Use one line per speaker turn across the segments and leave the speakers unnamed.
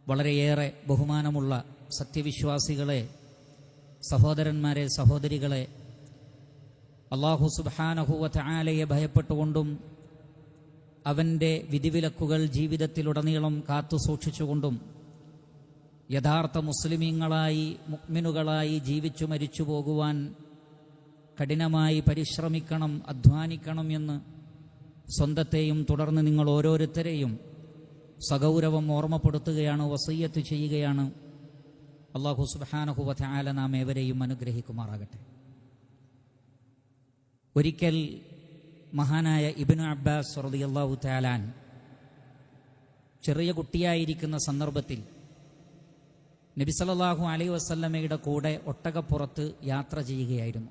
വളരെയേറെ ബഹുമാനമുള്ള സത്യവിശ്വാസികളെ, സഹോദരന്മാരെ, സഹോദരികളെ, അല്ലാഹു സുബ്ഹാനഹു വ തആലയെ ഭയപ്പെട്ടുകൊണ്ടും അവൻ്റെ വിധിവിലക്കുകൾ ജീവിതത്തിലുടനീളം കാത്തു സൂക്ഷിച്ചുകൊണ്ടും യഥാർത്ഥ മുസ്ലിമീങ്ങളായി, മുഅ്മിനുകളായി ജീവിച്ചു മരിച്ചു പോകുവാൻ കഠിനമായി പരിശ്രമിക്കണം, അധ്വാനിക്കണം എന്ന് സ്വന്തത്തെയും തുടർന്ന് നിങ്ങൾ ഓരോരുത്തരെയും സഗൗരവം ഓർമ്മപ്പെടുത്തുകയാണ്, വസിയ്യത്ത് ചെയ്യുകയാണ്. അല്ലാഹു സുബ്ഹാനഹു വ തആല നാം ഏവരെയും അനുഗ്രഹിക്കുമാറാകട്ടെ. ഒരിക്കൽ മഹാനായ ഇബ്നു അബ്ബാസ് റളിയല്ലാഹു തആല അൻഹു ചെറിയ കുട്ടിയായിരിക്കുന്ന സന്ദർഭത്തിൽ നബി സല്ലല്ലാഹു അലൈഹി വസല്ലമയുടെ കൂടെ ഒട്ടകപ്പുറത്ത് യാത്ര ചെയ്യുകയായിരുന്നു.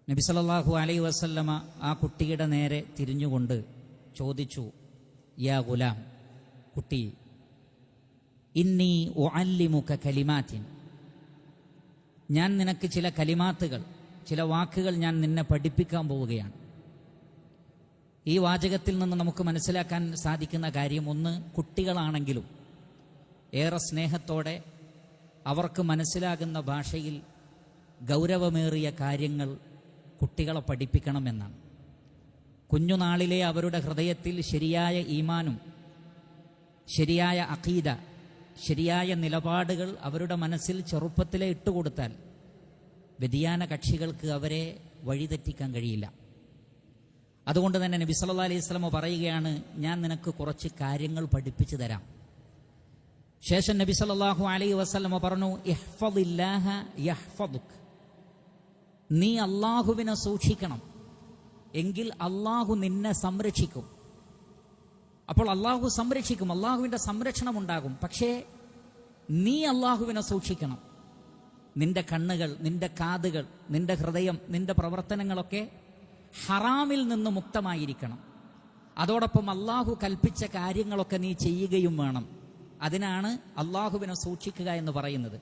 നബി സല്ലല്ലാഹു അലൈഹി വസല്ലമ ആ കുട്ടിയുടെ നേരെ തിരിഞ്ഞുകൊണ്ട് ചോദിച്ചു, യാ ഗുലാം, കുട്ടി, ഇന്നി ഉഅല്ലിമുക കലിമാത്തിൻ, ഞാൻ നിനക്ക് ചില കലിമാത്തുകൾ, ചില വാക്കുകൾ ഞാൻ നിന്നെ പഠിപ്പിക്കാൻ പോവുകയാണ്. ഈ വാചകത്തിൽ നിന്ന് നമുക്ക് മനസ്സിലാക്കാൻ സാധിക്കുന്ന കാര്യം, ഒന്ന്, കുട്ടികളാണെങ്കിലും ഏറെ സ്നേഹത്തോടെ അവർക്ക് മനസ്സിലാകുന്ന ഭാഷയിൽ ഗൗരവമേറിയ കാര്യങ്ങൾ കുട്ടികളെ പഠിപ്പിക്കണമെന്നാണ്. കുഞ്ഞുനാളിലെ അവരുടെ ഹൃദയത്തിൽ ശരിയായ ഈമാനും ശരിയായ അഖീദ, ശരിയായ നിലപാടുകൾ അവരുടെ മനസ്സിൽ ചെറുപ്പത്തിലെ ഇട്ടുകൊടുത്താൽ വ്യതിയാന കക്ഷികൾക്ക് അവരെ വഴിതെറ്റിക്കാൻ കഴിയില്ല. അതുകൊണ്ട് തന്നെ നബി സല്ലല്ലാഹു അലൈഹി വസല്ലം പറയുകയാണ്, ഞാൻ നിനക്ക് കുറച്ച് കാര്യങ്ങൾ പഠിപ്പിച്ചു തരാം. ശേഷം നബി സല്ലല്ലാഹു അലൈഹി വസല്ലം പറഞ്ഞു, ഇഹ്ഫദില്ലാഹ യഹ്ഫദുക, നീ അള്ളാഹുവിനെ സൂക്ഷിക്കണം, എങ്കിൽ അള്ളാഹു നിന്നെ സംരക്ഷിക്കും. അപ്പോൾ അള്ളാഹു സംരക്ഷിക്കും, അള്ളാഹുവിൻ്റെ സംരക്ഷണം ഉണ്ടാകും. പക്ഷേ നീ അള്ളാഹുവിനെ സൂക്ഷിക്കണം. നിന്റെ കണ്ണുകൾ, നിന്റെ കാതുകൾ, നിന്റെ ഹൃദയം, നിന്റെ പ്രവർത്തനങ്ങളൊക്കെ ഹറാമിൽ നിന്ന് മുക്തമായിരിക്കണം. അതോടൊപ്പം അള്ളാഹു കൽപ്പിച്ച കാര്യങ്ങളൊക്കെ നീ ചെയ്യുകയും വേണം. അതിനാണ് അള്ളാഹുവിനെ സൂക്ഷിക്കുക എന്ന് പറയുന്നത്.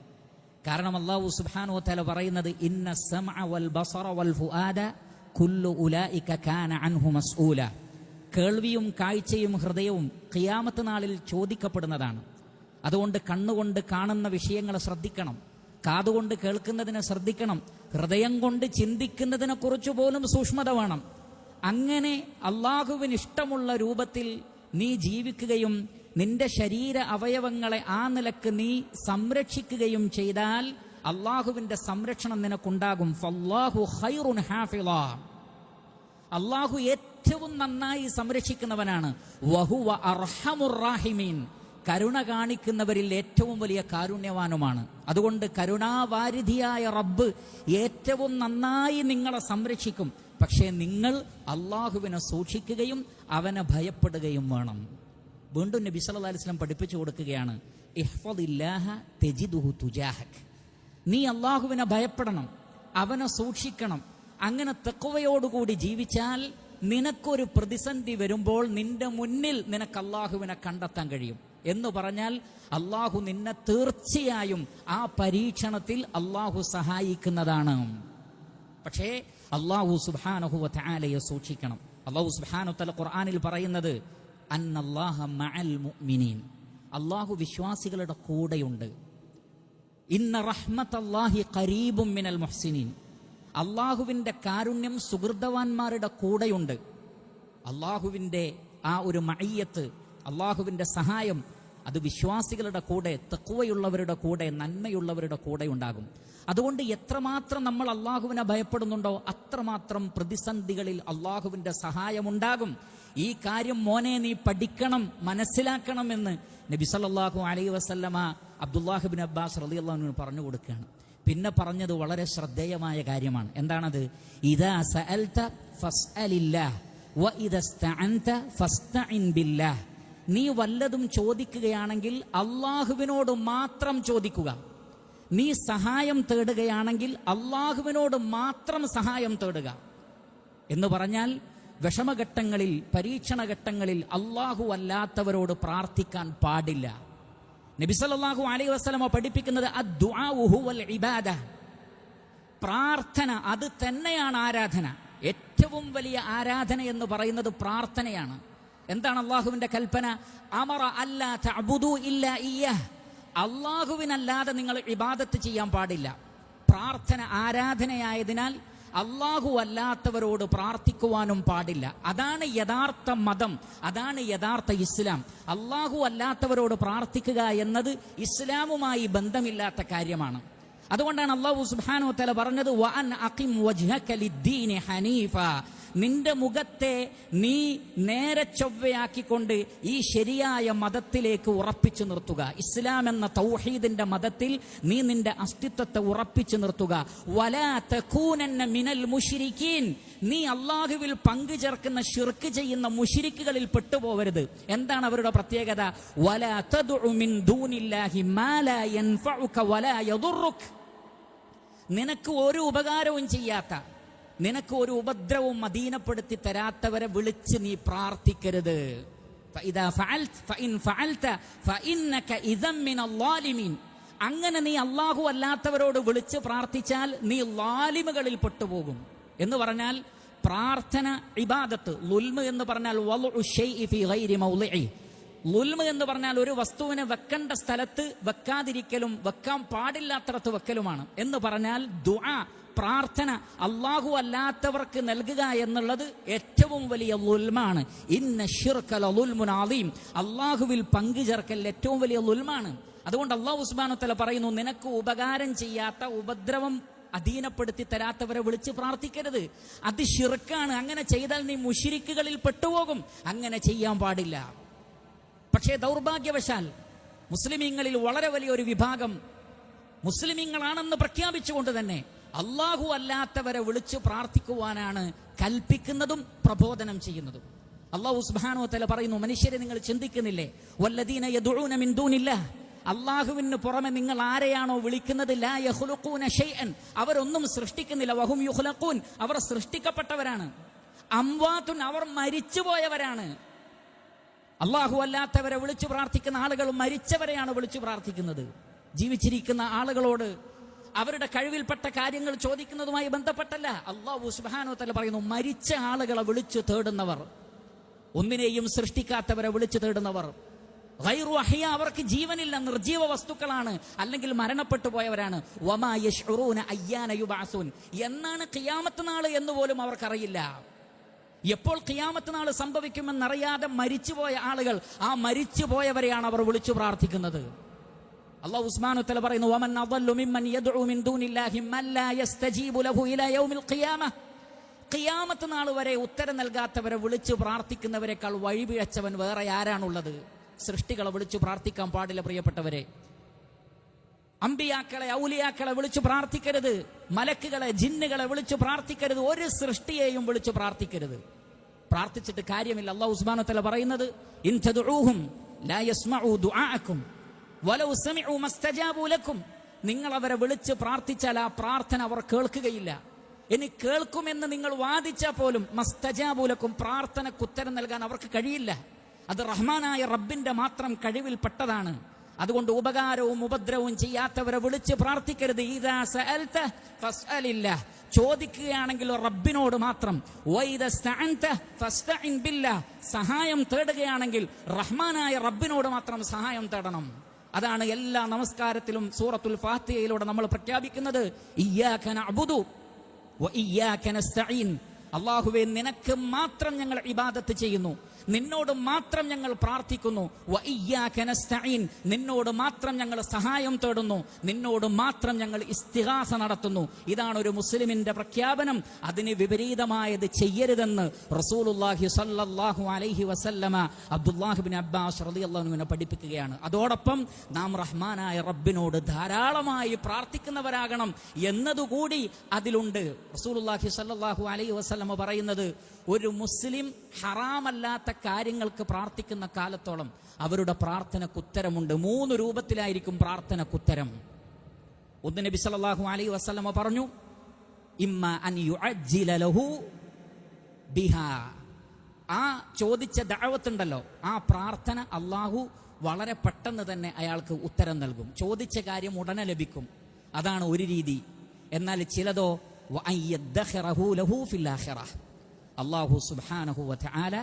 കാരണം അല്ലാഹു സുബ്ഹാനഹു വ തആല പറയുന്നത്, ഇന്ന സമഅ വൽ ബസറ വൽ ഫുആദ കുല്ലു ഉലൈക കാന അൻഹു മസ്ഊല, കേൾവിയും കാഴ്ചയും ഹൃദയവും ഖിയാമത്ത് നാളിൽ ചോദിക്കപ്പെടുന്നതാണ്. അതുകൊണ്ട് കണ്ണുകൊണ്ട് കാണുന്ന വിഷയങ്ങളെ ശ്രദ്ധിക്കണം, കാതുകൊണ്ട് കേൾക്കുന്നതിനെ ശ്രദ്ധിക്കണം, ഹൃദയം കൊണ്ട് ചിന്തിക്കുന്നതിനെ കുറിച്ച് പോലും സൂക്ഷ്മത വേണം. അങ്ങനെ അള്ളാഹുവിന് ഇഷ്ടമുള്ള രൂപത്തിൽ നീ ജീവിക്കുകയും നിന്റെ ശരീര അവയവങ്ങളെ ആ നിലക്ക് നീ സംരക്ഷിക്കുകയും ചെയ്താൽ അള്ളാഹുവിന്റെ സംരക്ഷണം നിനക്കുണ്ടാകും. ഫല്ലാഹു ഖൈറുൻ ഹാഫിള, അള്ളാഹു ഏറ്റവും നന്നായി സംരക്ഷിക്കുന്നവനാണ്. വഹുവ അർഹമുർ റാഹിമീൻ, കരുണ കാണിക്കുന്നവരിൽ ഏറ്റവും വലിയ കാരുണ്യവാനുമാണ്. അതുകൊണ്ട് കരുണാവാരിധിയായ റബ്ബ് ഏറ്റവും നന്നായി നിങ്ങളെ സംരക്ഷിക്കും. പക്ഷേ നിങ്ങൾ അള്ളാഹുവിനെ സൂക്ഷിക്കുകയും അവനെ ഭയപ്പെടുകയും വേണം. വീണ്ടും നബി സല്ലല്ലാഹു അലൈഹി വസല്ലം പഠിപ്പിച്ചു കൊടുക്കുകയാണ്, ഇഹ്ഫദില്ലാഹ തജിദുഹു തുജാഹക്, നീ അള്ളാഹുവിനെ ഭയപ്പെടണം, അവനെ സൂക്ഷിക്കണം. അങ്ങനെ തഖ്വയോടുകൂടി ജീവിച്ചാൽ നിനക്കൊരു പ്രതിസന്ധി വരുമ്പോൾ നിന്റെ മുന്നിൽ നിനക്ക് അള്ളാഹുവിനെ കണ്ടെത്താൻ കഴിയും. എന്ന് പറഞ്ഞാൽ അള്ളാഹു നിന്നെ തീർച്ചയായും ആ പരീക്ഷണത്തിൽ അള്ളാഹു സഹായിക്കുന്നതാണ്. പക്ഷേ അള്ളാഹു സുബ്ഹാനഹു വ തആലയെ സൂക്ഷിക്കണം. അള്ളാഹു സുബ്ഹാനഹു വ തആല ഖുർആനിൽ പറയുന്നത്, അന്നല്ലാഹ മഅൽ മുഅ്മിനീൻ, അള്ളാഹു വിശ്വാസികളുടെ കൂടെയുണ്ട്. ഇന്ന റഹ്മത്തല്ലാഹി ഖരീബും മിനൽ മുഹ്സിനീൻ, അള്ളാഹുവിൻ്റെ കാരുണ്യം സുഹൃതവാന്മാരുടെ കൂടെയുണ്ട്. അള്ളാഹുവിൻ്റെ ആ ഒരു മഅയ്യത്ത്, അള്ളാഹുവിൻ്റെ സഹായം, അത് വിശ്വാസികളുടെ കൂടെ, തഖ്വയുള്ളവരുടെ കൂടെ, നന്മയുള്ളവരുടെ കൂടെ ഉണ്ടാകും. അതുകൊണ്ട് എത്രമാത്രം നമ്മൾ അള്ളാഹുവിനെ ഭയപ്പെടുന്നുണ്ടോ അത്രമാത്രം പ്രതിസന്ധികളിൽ അള്ളാഹുവിൻ്റെ സഹായമുണ്ടാകും. ഈ കാര്യം മോനെ നീ പഠിക്കണം, മനസ്സിലാക്കണമെന്ന് നബി സല്ലല്ലാഹു അലൈഹി വസല്ലമ അബ്ദുല്ലാഹ് ഇബ്നു അബ്ബാസ് റളിയല്ലാഹു അൻഹു പറഞ്ഞു കൊടുക്കുകയാണ്. പിന്നെ പറഞ്ഞത് വളരെ ശ്രദ്ധേയമായ കാര്യമാണ്. എന്താണത്? ഇദാ സഅൽത ഫസ്അലില്ലാഹ് വ ഇദാ ഇസ്തഅൻത ഫസ്തഇൻ ബില്ലാഹ്, നീ വല്ലതും ചോദിക്കുകയാണെങ്കിൽ അള്ളാഹുവിനോട് മാത്രം ചോദിക്കുക. നീ സഹായം തേടുകയാണെങ്കിൽ അള്ളാഹുവിനോട് മാത്രം സഹായം തേടുക. എന്ന് പറഞ്ഞാൽ വിഷമഘട്ടങ്ങളിൽ, പരീക്ഷണഘട്ടങ്ങളിൽ അള്ളാഹു അല്ലാത്തവരോട് പ്രാർത്ഥിക്കാൻ പാടില്ല. നബി സല്ലല്ലാഹു അലൈഹി വസല്ലം പഠിപ്പിക്കുന്നത് അദ്ദുആഉ ഹുവൽ ഇബാദ, പ്രാർത്ഥന അത് തന്നെയാണ് ആരാധന. ഏറ്റവും വലിയ ആരാധന എന്ന് പറയുന്നത് പ്രാർത്ഥനയാണ്. എന്താണ് അള്ളാഹുവിന്റെ കൽപ്പന? അമറ അല്ലാ തഅബുദു ഇല്ലാ ഇയ്യഹ്, അള്ളാഹുവിനല്ലാതെ നിങ്ങൾ ഇബാദത്ത് ചെയ്യാൻ പാടില്ല. പ്രാർത്ഥന ആരാധനയായതിനാൽ അള്ളാഹു അല്ലാത്തവരോട് പ്രാർത്ഥിക്കുവാനും പാടില്ല. അതാണ് യഥാർത്ഥ മതം, അതാണ് യഥാർത്ഥ ഇസ്ലാം. അള്ളാഹു അല്ലാത്തവരോട് പ്രാർത്ഥിക്കുക എന്നത് ഇസ്ലാമുമായി ബന്ധമില്ലാത്ത കാര്യമാണ്. അതുകൊണ്ടാണ് അള്ളാഹു സുബ്ഹാനഹു വ തആല പറഞ്ഞത് വഅൻ അഖിം വജ്ഹക ലിദ്ദീനി ഹനീഫ, നിന്റെ മുഖത്തെ നീ നേരെ ചൊവ്വയാക്കിക്കൊണ്ട് ഈ ശരിയായ മതത്തിലേക്ക് ഉറപ്പിച്ചു നിർത്തുക. ഇസ്ലാം എന്ന തൗഹീദിന്റെ മതത്തിൽ നീ നിന്റെ അസ്തിത്വത്തെ ഉറപ്പിച്ചു നിർത്തുക. വലാ തകൂനന്ന മിനൽ മുശ്രിക്കീൻ, നീ അള്ളാഹുവിൽ പങ്കു ചേർക്കുന്ന ശിർക്ക് ചെയ്യുന്ന മുശ്രിക്കുകളിൽ പെട്ടുപോകരുത്. എന്താണ് അവരുടെ പ്രത്യേകത? വലാ തദ്ഉ മിൻ ദൂനില്ലാഹി മാ ലാ യൻഫഉക വലാ യദുറുക, നിനക്ക് ഒരു ഉപകാരവും ചെയ്യാത്ത, നിനക്ക് ഒരു ഉപദ്രവവും അധീനപ്പെടുത്തി തരാത്തവരെ വിളിച്ച് നീ പ്രാർത്ഥിക്കരുത്. അങ്ങനെ നീ അള്ളാഹു അല്ലാത്തവരോട് വിളിച്ച് പ്രാർത്ഥിച്ചാൽ നീ ലാലിമുകളിൽ പെട്ടുപോകും. എന്ന് പറഞ്ഞാൽ പ്രാർത്ഥന ഇബാദത്ത്. ളുൽമ് എന്ന് പറഞ്ഞാൽ വളുഉ ശൈഇ ഫീ ഗൈരി മൗളിഇ, ളുൽമ് എന്ന് പറഞ്ഞാൽ ഒരു വസ്തുവിനെ വെക്കേണ്ട സ്ഥലത്ത് വെക്കാതിരിക്കലും വെക്കാൻ പാടില്ലാത്തടത്ത് വെക്കലുമാണ്. എന്ന് പറഞ്ഞാൽ ദുആ, പ്രാർത്ഥന അള്ളാഹു അല്ലാത്തവർക്ക് നൽകുക എന്നുള്ളത് ഏറ്റവും വലിയ ളുൽമാണ്. ഇന്ന ശിർക ലളുൽമുൻ അളീം, അള്ളാഹുവിൽ പങ്കുചേർക്കൽ ഏറ്റവും വലിയ ളുൽമാണ്. അതുകൊണ്ട് അള്ളാഹു സുബ്ഹാനഹു വ തആല പറയുന്നു, നിനക്ക് ഉപകാരം ചെയ്യാത്ത, ഉപദ്രവം അധീനപ്പെടുത്തി തരാത്തവരെ വിളിച്ച് പ്രാർത്ഥിക്കരുത്. അത് ശിർക്കാണ്. അങ്ങനെ ചെയ്താൽ നീ മുശ്രിക്കുകളിൽ പെട്ടുപോകും. അങ്ങനെ ചെയ്യാൻ പാടില്ല. പക്ഷേ ദൗർഭാഗ്യവശാൽ മുസ്ലിമീങ്ങളിൽ വളരെ വലിയൊരു വിഭാഗം മുസ്ലിമീങ്ങളാണെന്ന് പ്രഖ്യാപിച്ചുകൊണ്ട് തന്നെ അള്ളാഹു അല്ലാത്തവരെ വിളിച്ചു പ്രാർത്ഥിക്കുവാനാണ് കൽപ്പിക്കുന്നതും പ്രബോധനം ചെയ്യുന്നതും. അള്ളാഹു സുബ്ഹാനഹു വ തആല പറയുന്നു, മനുഷ്യരെ നിങ്ങൾ ചിന്തിക്കുന്നില്ലേ? വല്ലദീന യദ്ഉന മിൻ ദൂനില്ലാഹ്, അള്ളാഹുവിന് പുറമെ നിങ്ങൾ ആരെയാണോ വിളിക്കുന്നത്, ലാ യഖ്ലുഖൂന ഷൈഅൻ, അവരൊന്നും സൃഷ്ടിക്കുന്നില്ല. വഹും യുഖ്ലഖൂൻ, അവർ സൃഷ്ടിക്കപ്പെട്ടവരാണ്. അംവാതുൻ, അവർ മരിച്ചുപോയവരാണ്. അള്ളാഹു അല്ലാത്തവരെ വിളിച്ചു പ്രാർത്ഥിക്കുന്ന ആളുകൾ മരിച്ചവരെയാണ് വിളിച്ചു പ്രാർത്ഥിക്കുന്നത്. ജീവിച്ചിരിക്കുന്ന ആളുകളോട് അവരുടെ കഴിവിൽപ്പെട്ട കാര്യങ്ങൾ ചോദിക്കുന്നതുമായി ബന്ധപ്പെട്ടല്ല. അല്ലാഹു സുബ്ഹാനഹു വ തആല പറയുന്നു, മരിച്ച ആളുകളെ വിളിച്ചു തേടുന്നവർ, ഒന്നിനെയും സൃഷ്ടിക്കാത്തവരെ വിളിച്ചു തേടുന്നവർ, ഗൈറു അഹ്യ, അവർക്ക് ജീവനില്ല, നിർജീവ വസ്തുക്കളാണ്, അല്ലെങ്കിൽ മരണപ്പെട്ടു പോയവരാണ്. വമാ യശ്ഉറൂന അയ്യാന യുബഅസൂൻ, എന്നാണ് ഖിയാമത്ത് നാൾ എന്ന് പോലും അവർക്കറിയില്ല. എപ്പോൾ ഖിയാമത്ത് നാൾ സംഭവിക്കുമെന്നറിയാതെ മരിച്ചുപോയ ആളുകൾ, ആ മരിച്ചുപോയവരെയാണ് അവർ വിളിച്ചു പ്രാർത്ഥിക്കുന്നത്. അല്ലാഹു സുബ്ഹാനഹു വ തആല പറയുന്നു, വമൻ അദല്ലു മിമ്മൻ യദ്ഉ മിൻ ദൂനില്ലാഹി മൻ ലാ യസ്തജീബു ലഹു ഇലാ യൗമിൽ ഖിയാമഹ, ഖിയാമത്ത് നാൾ വരെ ഉത്തരം നൽകാത്തവരെ വിളിച്ചു പ്രാർത്ഥിക്കുന്നവരെക്കാൾ വഴിപിഴച്ചവൻ വേറെ ആരാണുള്ളത്? സൃഷ്ടികളെ വിളിച്ചു പ്രാർത്ഥിക്കാൻ പാടില്ല പ്രിയപ്പെട്ടവരെ. അമ്പിയാക്കളെ, ഔലിയാക്കളെ വിളിച്ചു പ്രാർത്ഥിക്കരുത്. മലക്കുകളെ, ജിന്നുകളെ വിളിച്ചു പ്രാർത്ഥിക്കരുത്. ഒരു സൃഷ്ടിയെയും വിളിച്ചു പ്രാർത്ഥിക്കരുത്. പ്രാർത്ഥിച്ചിട്ട് കാര്യമില്ല. അല്ലാഹു സുബ്ഹാനഹു വ തആല പറയുന്നത്, ഇൻ തദ്ഉഹും ലാ യസ്മഉ ദുആഅക്കും വലൗ സമിഉ മസ്തജാബു ലക്കും, നിങ്ങൾ അവരെ വിളിച്ച് പ്രാർത്ഥിച്ചാൽ ആ പ്രാർത്ഥന അവർ കേൾക്കുകയില്ല. ഇനി കേൾക്കുമെന്ന് നിങ്ങൾ വാദിച്ചാൽ പോലും മസ്തജാബു ലക്കും, പ്രാർത്ഥനയ്ക്ക് ഉത്തരം നൽകാൻ അവർക്ക് കഴിയില്ല. അത് റഹ്മാനായ റബ്ബിന്റെ മാത്രം കഴിവിൽപ്പെട്ടതാണ്. അതുകൊണ്ട് ഉപകാരവും ഉപദ്രവവും ചെയ്യാത്തവരെ വിളിച്ച് പ്രാർത്ഥിക്കരുത്. ഇദാ സഅൽത ഫസ്അലില്ലാഹ്, ചോദിക്കുകയാണെങ്കിൽ റബ്ബിനോട് മാത്രം. വഇദാ സ്തഅൻത ഫസ്തഇൻ ബില്ലാഹ്, സഹായം തേടുകയാണെങ്കിൽ റഹ്മാനായ റബ്ബിനോട് മാത്രം സഹായം തേടണം. അതാണ് എല്ലാ നമസ്കാരത്തിലും സൂറത്തുൽ ഫാത്തിഹയിലൂടെ നമ്മൾ പ്രഖ്യാപിക്കുന്നത്, ഇയ്യാക നഅ്ബുദു വ ഇയ്യാക നസ്തഈൻ, അല്ലാഹുവേ നിനക്ക് മാത്രം ഞങ്ങൾ ഇബാദത്ത് ചെയ്യുന്നു, നിന്നോട് മാത്രം ഞങ്ങൾ പ്രാർത്ഥിക്കുന്നു. വ ഇയ്യാക നസ്തഈൻ, നിന്നോട് മാത്രം ഞങ്ങൾ സഹായം തേടുന്നു, നിന്നോട് മാത്രം ഞങ്ങൾ ഇസ്തിഗാസ നടത്തുന്നു. ഇതാണ് ഒരു മുസ്ലിമിന്റെ പ്രഖ്യാപനം. അതിന് വിപരീതമായത് ചെയ്യരുതെന്ന് റസൂലുള്ളാഹി സ്വല്ലല്ലാഹു അലൈഹി വസല്ലമ അബ്ദുല്ലാഹ് ഇബ്നു അബ്ബാസ് റളിയല്ലാഹു അൻഹുവിനെ പഠിപ്പിക്കുകയാണ്. അതോടൊപ്പം നാം റഹ്മാനായ റബ്ബിനോട് ധാരാളമായി പ്രാർത്ഥിക്കുന്നവരാകണം എന്നതുകൂടി അതിലുണ്ട്. റസൂലുള്ളാഹി സ്വല്ലല്ലാഹു അലൈഹി വസല്ലമ പറയുന്നത്, ഒരു മുസ്ലിം ഹറാമല്ലാത്ത കാര്യങ്ങൾക്ക് പ്രാർത്ഥിക്കുന്ന കാലത്തോളം അവരുടെ പ്രാർത്ഥനയ്ക്ക് ഉത്തരമുണ്ട്. 3 രൂപത്തിലായിരിക്കും പ്രാർത്ഥനയ്ക്കുത്തരം. ഒന്ന്, നബി സല്ലല്ലാഹു അലൈഹി വസല്ലമ പറഞ്ഞു, ഇമ്മ അൻ യുഅജ്ജില ലഹു ബിഹാ, ആ ചോദിച്ച ദഅവത്തുണ്ടല്ലോ, ആ പ്രാർത്ഥന അള്ളാഹു വളരെ പെട്ടെന്ന് തന്നെ അയാൾക്ക് ഉത്തരം നൽകും. ചോദിച്ച കാര്യം ഉടനെ ലഭിക്കും. അതാണ് ഒരു രീതി. എന്നാൽ ചിലതോ വഅൻ യദ്ഖറഹു ലഹു ഫിൽ ആഖിറ, അല്ലാഹു സുബ്ഹാനഹു വ തആല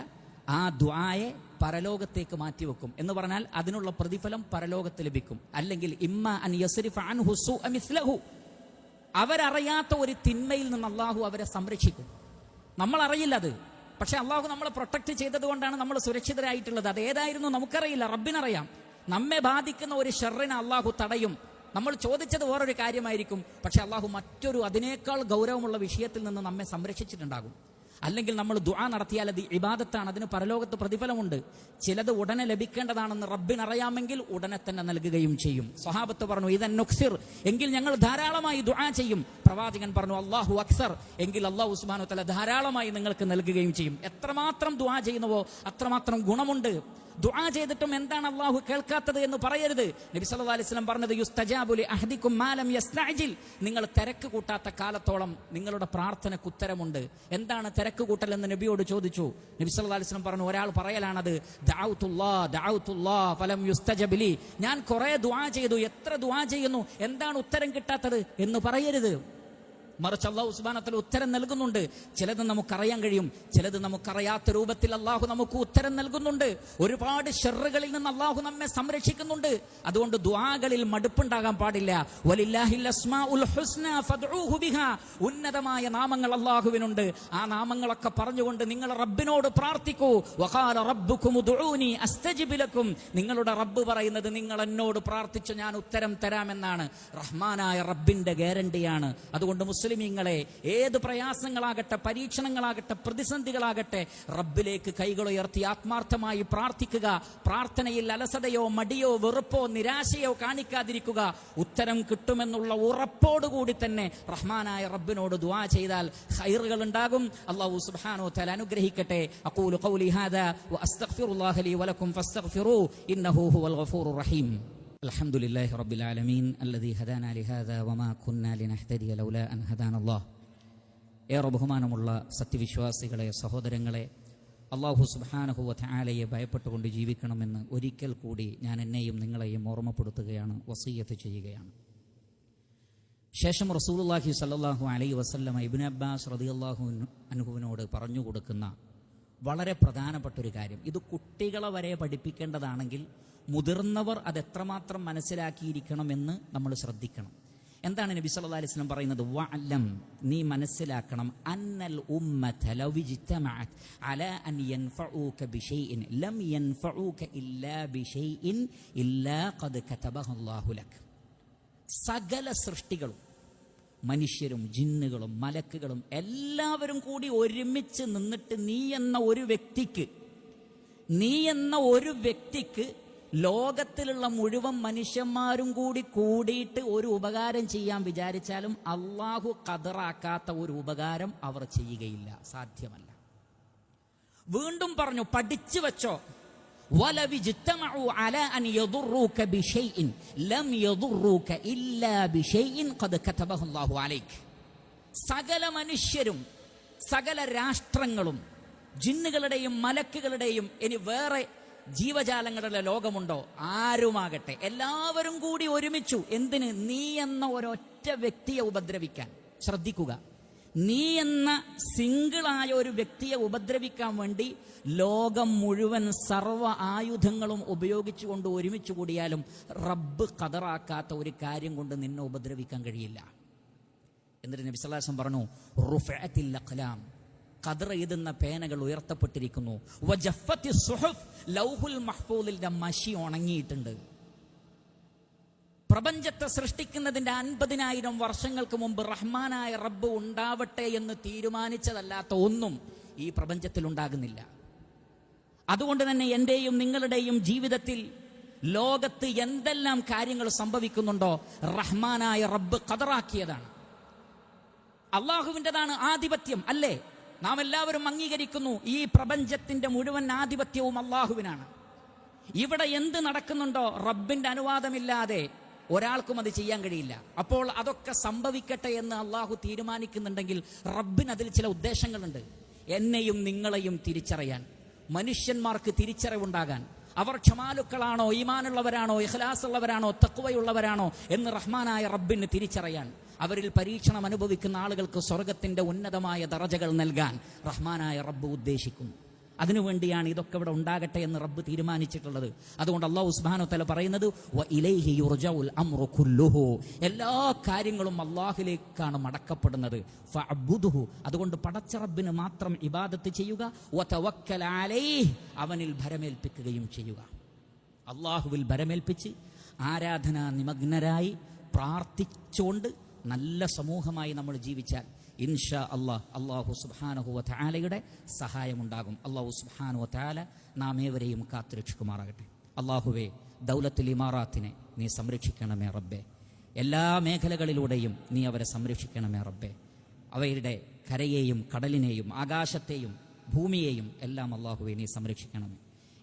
ആ ദുആയെ പരലോകത്തേക്ക് മാറ്റിവെക്കും. എന്ന് പറഞ്ഞാൽ അതിനുള്ള പ്രതിഫലം പരലോകത്ത് ലഭിക്കും. അല്ലെങ്കിൽ ഇമ്മ അൻ യസ്രിഫ അൻഹു സുഅ മിസ്ലഹു, അവരറിയാത്ത ഒരു തിന്മയിൽ നിന്ന് അള്ളാഹു അവരെ സംരക്ഷിക്കും. നമ്മൾ അറിയില്ല അത്, പക്ഷെ അള്ളാഹു നമ്മളെ പ്രൊട്ടക്ട് ചെയ്തത് കൊണ്ടാണ് നമ്മൾ സുരക്ഷിതരായിട്ടുള്ളത്. അത് ഏതായിരുന്നു നമുക്കറിയില്ല, റബ്ബിനറിയാം. നമ്മെ ബാധിക്കുന്ന ഒരു ഷർറിനെ അള്ളാഹു തടയും. നമ്മൾ ചോദിച്ചത് വേറൊരു കാര്യമായിരിക്കും, പക്ഷെ അള്ളാഹു മറ്റൊരു അതിനേക്കാൾ ഗൗരവമുള്ള വിഷയത്തിൽ നിന്ന് നമ്മെ സംരക്ഷിച്ചിട്ടുണ്ടാകും. അല്ലെങ്കിൽ നമ്മൾ ദുആ നടത്തിയാൽ അത് ഇബാദത്താണ്, അതിന് പരലോകത്ത് പ്രതിഫലമുണ്ട്. ചിലത് ഉടനെ ലഭിക്കേണ്ടതാണെന്ന് റബ്ബിനറിയാമെങ്കിൽ ഉടനെ തന്നെ നൽകുകയും ചെയ്യും. സ്വഹാബത്ത് പറഞ്ഞു ഇദൻ നുക്സിർ, എങ്കിൽ ഞങ്ങൾ ധാരാളമായി ദുആ ചെയ്യും. പ്രവാചകൻ പറഞ്ഞു അല്ലാഹു അക്സർ, എങ്കിൽ അല്ലാഹു സുബ്ഹാനഹു വ തആല ധാരാളമായി നിങ്ങൾക്ക് നൽകുകയും ചെയ്യും. എത്രമാത്രം ദുആ ചെയ്യുന്നുവോ അത്രമാത്രം ഗുണമുണ്ട്. ദുആ ചെയ്തിട്ടും എന്താണ് അള്ളാഹു കേൾക്കാത്തത് എന്ന് പറയരുത്. നബി സല്ലല്ലാഹു അലൈഹി വസല്ലം പറഞ്ഞത് യുസ്തജാബു ലി അഹദികും മാ ലം യസ്തഅജിൽ, നിങ്ങൾ തിരക്ക് കൂട്ടാത്ത കാലത്തോളം നിങ്ങളുടെ പ്രാർത്ഥനയ്ക്ക് ഉത്തരമുണ്ട്. എന്താണ് തിരക്ക് കൂട്ടൽ എന്ന് നബിയോട് ചോദിച്ചു. നബി സല്ലല്ലാഹു അലൈഹി വസല്ലം പറഞ്ഞു, ഒരാൾ പറയലാണത് ദഅഉതുല്ലാഹ് ഫലം യുസ്തജബ് ലി, ഞാൻ കുറെ ദുആ ചെയ്തു, എത്ര ദുആ ചെയ്യുന്നു, എന്താണ് ഉത്തരം കിട്ടാത്തത് എന്ന് പറയരുത്. മറിച്ച് അല്ലാഹു സുബ്ഹാനഹു വ തആല ഉത്തരം നൽകുന്നുണ്ട്. ചിലത് നമുക്കറിയാൻ കഴിയും, ചിലത് നമുക്കറിയാത്ത രൂപത്തിൽ അല്ലാഹു നമുക്ക് ഉത്തരം നൽകുന്നുണ്ട്. ഒരുപാട് ഷർറുകളിൽ നിന്ന് അല്ലാഹു നമ്മെ സംരക്ഷിക്കുന്നുണ്ട്. അതുകൊണ്ട് ദുആകളിൽ മടുപ്പുണ്ടാകാൻ പാടില്ല. വലില്ലാഹിൽ അസ്മാഉൽ ഹുസ്ന ഫദ്ഉഹു ബിഹാ, ഉന്നതമായ നാമങ്ങൾ അല്ലാഹുവിനുണ്ട്. ആ നാമങ്ങളൊക്കെ പറഞ്ഞുകൊണ്ട് നിങ്ങൾ റബ്ബിനോട് പ്രാർത്ഥിക്കൂ. വഖാല റബ്ബുകും ഉദ്ഊനി അസ്തജിബ് ലക്കും, നിങ്ങളുടെ റബ്ബ് പറയുന്നത് നിങ്ങൾ എന്നോട് പ്രാർത്ഥിച്ചു ഞാൻ ഉത്തരം തരാമെന്നാണ്. റഹ്മാനായ റബ്ബിന്റെ ഗ്യാരണ്ടിയാണ്. അതുകൊണ്ട് മുസ്ലിമീങ്ങളെ, ഏത് പ്രയാസങ്ങളാകട്ടെ, പരീക്ഷണങ്ങളാകട്ടെ, പ്രതിസന്ധികളാകട്ടെ, റബ്ബിലേക്ക് കൈകളുയർത്തി ആത്മാർത്ഥമായി പ്രാർത്ഥിക്കുക. പ്രാർത്ഥനയിൽ അലസതയോ മടിയോ വെറുപ്പോ നിരാശയോ കാണിക്കാതിരിക്കുക. ഉത്തരം കിട്ടുമെന്നുള്ള ഉറപ്പോടുകൂടി തന്നെ റഹ്മാനായ റബ്ബിനോട് ദുആ ചെയ്താൽ ഖൈറുകൾ ഉണ്ടാകും. അല്ലാഹു സുബ്ഹാനഹു വ തആല അനുഗ്രഹിക്കട്ടെ. അഖൂലു ഖൗലി ഹാദാ വഅസ്തഗ്ഫിറുല്ലാഹ ലി വലക്കും ഫസ്തഗ്ഫിറൂ ഇന്നഹു ഹുവൽ ഗഫൂറുർ റഹീം. അൽഹംദുലില്ലാഹി റബ്ബിൽ ആലമീൻ അല്ലദീ ഹദാനാ ലിഹാദാ വമാ കുന്നാ ലിനഹ്തദിയ ലൗലാ അൻ ഹദാനല്ലാഹ്. ഏറെ ബഹുമാനമുള്ള സത്യവിശ്വാസികളെ, സഹോദരങ്ങളെ, അല്ലാഹു സുബ്ഹാനഹു വ തആലയെ ഭയപ്പെട്ടുകൊണ്ട് ജീവിക്കണമെന്ന് ഒരിക്കൽ കൂടി ഞാൻ എന്നെയും നിങ്ങളെയും ഓർമ്മപ്പെടുത്തുകയാണ്, വസിയ്യത്ത് ചെയ്യുകയാണ്. ശേഷം റസൂലുള്ളാഹി സ്വല്ലല്ലാഹു അലൈഹി വസല്ലമ ഇബ്നു അബ്ബാസ് റളിയല്ലാഹു അൻഹുവിനോട് പറഞ്ഞു കൊടുക്കുന്ന വളരെ പ്രധാനപ്പെട്ട ഒരു കാര്യം, ഇത് കുട്ടികളെ വരെ പഠിപ്പിക്കേണ്ടതാണെങ്കിൽ മുതിർന്നവർ അതെത്രമാത്രം മനസ്സിലാക്കിയിരിക്കണമെന്ന് നമ്മൾ ശ്രദ്ധിക്കണം. എന്താണ് നബി സല്ലല്ലാഹു അലൈഹി വസല്ലം പറയുന്നത്? വഅലം, നീ മനസ്സിലാക്കണം, അന്നൽ ഉമ്മത ലൗ ഇജ്തമഅത് അലാ അൻ യൻഫഉക ബിശൈഇൻ ലം യൻഫഉക ഇല്ലാ ബിശൈഇൻ ഇല്ലാ ഖദ് കതബഹു അല്ലാഹു ലക്. സകല സൃഷ്ടികളും, മനുഷ്യരും ജിന്നുകളും മലക്കുകളും എല്ലാവരും കൂടി ഒരുമിച്ച് നിന്നിട്ട് നീ എന്ന ഒരു വ്യക്തിക്ക് ലോകത്തിലുള്ള മുഴുവൻ മനുഷ്യന്മാരും കൂടി കൂടിയിട്ട് ഒരു ഉപകാരം ചെയ്യാൻ വിചാരിച്ചാലും അള്ളാഹു ഖദറാക്കാത്ത ഒരു ഉപകാരം അവർ ചെയ്യുകയില്ല, സാധ്യമല്ല. വീണ്ടും പറഞ്ഞു, പഠിച്ചു വെച്ചോ, വലവി ജിത്തമഉ അലാ അൻ യദുറൂക ബിശൈഇൻ ലം യദുറൂക ഇല്ലാ ബിശൈഇൻ ഖദ് കതബഹു അല്ലാഹു അലൈക്. സകല മനുഷ്യരും സകല രാഷ്ട്രങ്ങളും ജിന്നുകളുടെയും മലക്കുകളുടെയും ഇനി വേറെ ജീവജാലങ്ങളുടെ ലോകമുണ്ടോ, ആരുമാകട്ടെ, എല്ലാവരും കൂടി ഒരുമിച്ചു എന്തിന്? നീ എന്ന ഒരൊറ്റ വ്യക്തിയെ ഉപദ്രവിക്കാൻ. ശ്രദ്ധിക്കുക, നീ എന്ന സിംഗിളായ ഒരു വ്യക്തിയെ ഉപദ്രവിക്കാൻ വേണ്ടി ലോകം മുഴുവൻ സർവ്വ ആയുധങ്ങളും ഉപയോഗിച്ചുകൊണ്ട് ഒരുമിച്ച് കൂടിയാലും റബ്ബ് ഖദറാക്കാത്ത ഒരു കാര്യം കൊണ്ട് നിന്നെ ഉപദ്രവിക്കാൻ കഴിയില്ല. എന്നിട്ട് നബി സല്ലല്ലാഹു അലൈഹി വസല്ലം പറഞ്ഞു, റുഫഅത്തിൽ അഖ്ലാം, ഖദർ എഴുതുന്ന പേനകൾ ഉയർത്തപ്പെട്ടിരിക്കുന്നു. വജഫത്തി സുഹുഫ്, ലൗഹുൽ മഹ്ഫൂദിന്റെ മഷി ഉണങ്ങിയിട്ടുണ്ട്. പ്രപഞ്ചത്തെ സൃഷ്ടിക്കുന്നതിന്റെ 50,000 വർഷങ്ങൾക്ക് മുമ്പ് റഹ്മാനായ റബ്ബ് ഉണ്ടാവട്ടെ എന്ന് തീരുമാനിച്ചതല്ലാത്ത ഒന്നും ഈ പ്രപഞ്ചത്തിൽ ഉണ്ടാകുന്നില്ല. അതുകൊണ്ട് തന്നെ എന്റെയും നിങ്ങളുടെയും ജീവിതത്തിൽ ലോകത്ത് എന്തെല്ലാം കാര്യങ്ങൾ സംഭവിക്കുന്നുണ്ടോ റഹ്മാനായ റബ്ബ് ഖദറാക്കിയതാണ്. അള്ളാഹുവിൻ്റെതാണ് ആധിപത്യം, അല്ലേ? നാം എല്ലാവരും അംഗീകരിക്കുന്നു, ഈ പ്രപഞ്ചത്തിന്റെ മുഴുവൻ ആധിപത്യവും അള്ളാഹുവിനാണ്. ഇവിടെ എന്ത് നടക്കുന്നുണ്ടോ റബ്ബിന്റെ അനുവാദമില്ലാതെ ഒരാൾക്കും അത് ചെയ്യാൻ കഴിയില്ല. അപ്പോൾ അതൊക്കെ സംഭവിക്കട്ടെ എന്ന് അള്ളാഹു തീരുമാനിക്കുന്നുണ്ടെങ്കിൽ റബ്ബിന് അതിൽ ചില ഉദ്ദേശങ്ങളുണ്ട്. എന്നെയും നിങ്ങളെയും തിരിച്ചറിയാൻ, മനുഷ്യന്മാർക്ക് തിരിച്ചറിവുണ്ടാകാൻ, അവർ ക്ഷമാലുക്കളാണോ, ഈമാനുള്ളവരാണോ, ഇഖ്ലാസ് ഉള്ളവരാണോ, തഖ്വയുള്ളവരാണോ എന്ന് റഹ്മാനായ റബ്ബിന് തിരിച്ചറിയാൻ, അവരിൽ പരീക്ഷണം അനുഭവിക്കുന്ന ആളുകൾക്ക് സ്വർഗത്തിന്റെ ഉന്നതമായ ദറജകൾ നൽകാൻ റഹ്മാനായ റബ്ബ് ഉദ്ദേശിക്കുന്നു. അതിനുവേണ്ടിയാണ് ഇതൊക്കെ ഇവിടെ ഉണ്ടാകട്ടെ എന്ന് റബ്ബ് തീരുമാനിച്ചിട്ടുള്ളത്. അതുകൊണ്ട് അല്ലാഹു സുബ്ഹാനഹു വ തആല പറയുന്നത് വ ഇലൈഹി യുർജഉൽ അംറു കുല്ലുഹു, എല്ലാ കാര്യങ്ങളും അല്ലാഹുവിലേക്കാണ് മടക്കപ്പെടുന്നത്. ഫഅബ്ദുഹു, അതുകൊണ്ട് പടച്ച റബ്ബിന് മാത്രം ഇബാദത്ത് ചെയ്യുക. വ തവക്കൽ അലൈഹി, അവനിൽ ഭരമേൽപ്പിക്കുകയും ചെയ്യുക. അല്ലാഹുവിൽ ഭരമേൽപ്പിച്ച് ആരാധനാ നിമഗ്നരായി പ്രാർത്ഥിച്ചുകൊണ്ട് നല്ല സമൂഹമായി നമ്മൾ ജീവിച്ചാൽ ഇൻഷാ അല്ലാഹു സുബ്ഹാനഹു വ തആലയുടെ സഹായമുണ്ടാകും. അല്ലാഹു സുബ്ഹാനഹു വ തആല നാം ഏവരെയും കാത്തുരക്ഷിക്കുമാറാകട്ടെ. അല്ലാഹുവേ, ദൗലത്തുൽ ഇമാറാത്തിനെ നീ സംരക്ഷിക്കണമേ റബ്ബേ. എല്ലാ മേഖലകളിലൂടെയും നീ അവരെ സംരക്ഷിക്കണമേ റബ്ബേ. അവരുടെ കരയെയും കടലിനെയും ആകാശത്തെയും ഭൂമിയെയും എല്ലാം അല്ലാഹുവേ നീ സംരക്ഷിക്കണമേ.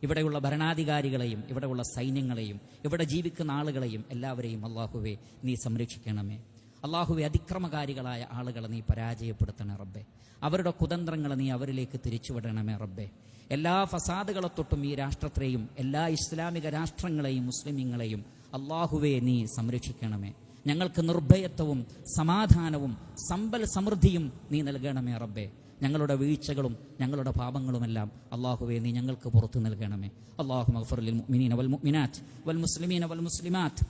ഇവിടെയുള്ള ഭരണാധികാരികളെയും ഇവിടെയുള്ള സൈന്യങ്ങളെയും ഇവിടെ ജീവിക്കുന്ന ആളുകളെയും എല്ലാവരെയും അല്ലാഹുവേ നീ സംരക്ഷിക്കണമേ. അല്ലാഹുവേ, അതിക്രമകാരികളായ ആളുകളെ നീ പരാജയപ്പെടുത്തണേ റബ്ബേ. അവരുടെ കുതന്ത്രങ്ങളെ നീ അവരിലേക്ക് തിരിച്ചുവിടണമേ റബ്ബേ. എല്ലാ ഫസാദുകളെ തൊട്ടും ഈ രാഷ്ട്രത്തെയും എല്ലാ ഇസ്ലാമിക രാഷ്ട്രങ്ങളെയും മുസ്ലിമീങ്ങളെയും അല്ലാഹുവേ നീ സംരക്ഷിക്കണമേ. ഞങ്ങൾക്ക് നിർഭയത്വവും സമാധാനവും സമ്പൽ സമൃദ്ധിയും നീ നൽകണമേ റബ്ബേ. ഞങ്ങളുടെ വീഴ്ചകളും ഞങ്ങളുടെ പാപങ്ങളുമെല്ലാം അല്ലാഹുവേ നീ ഞങ്ങൾക്ക് പുറത്തു നൽകണമേ. അല്ലാഹുമ്മ ഗ്ഫിർ ലിൽ മുഅ്മിനീന വൽ മുഅ്മിനാത്ത് വൽ മുസ്ലിമീന വൽ മുസ്ലിമാത്ത്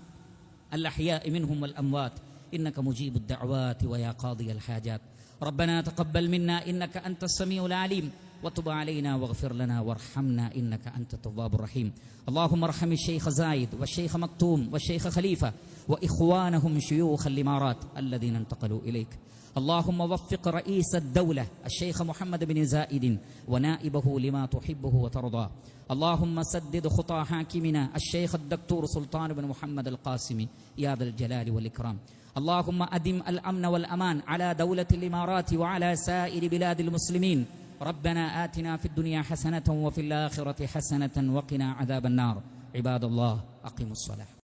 അൽ അഹ്യാഇ മിൻഹും വൽ അംവാത്ത് إنك مجيب الدعوات ويا قاضي الحاجات. ربنا تقبل منا إنك أنت السميع العليم وتب علينا واغفر لنا وارحمنا إنك أنت التواب الرحيم. اللهم ارحم الشيخ زايد والشيخ مكتوم والشيخ خليفة وإخوانهم شيوخ الإمارات الذين انتقلوا إليك. اللهم وفق رئيس الدولة الشيخ محمد بن زايد ونائبه لما تحبه وترضى. اللهم سدد خطى حاكمنا الشيخ الدكتور سلطان بن محمد القاسمي يا ذا الجلال والإكرام. اللهم أدم الأمن والأمان على دولة الإمارات وعلى سائر بلاد المسلمين. ربنا آتنا في الدنيا حسنة وفي الآخرة حسنة وقنا عذاب النار. عباد الله أقيموا الصلاة.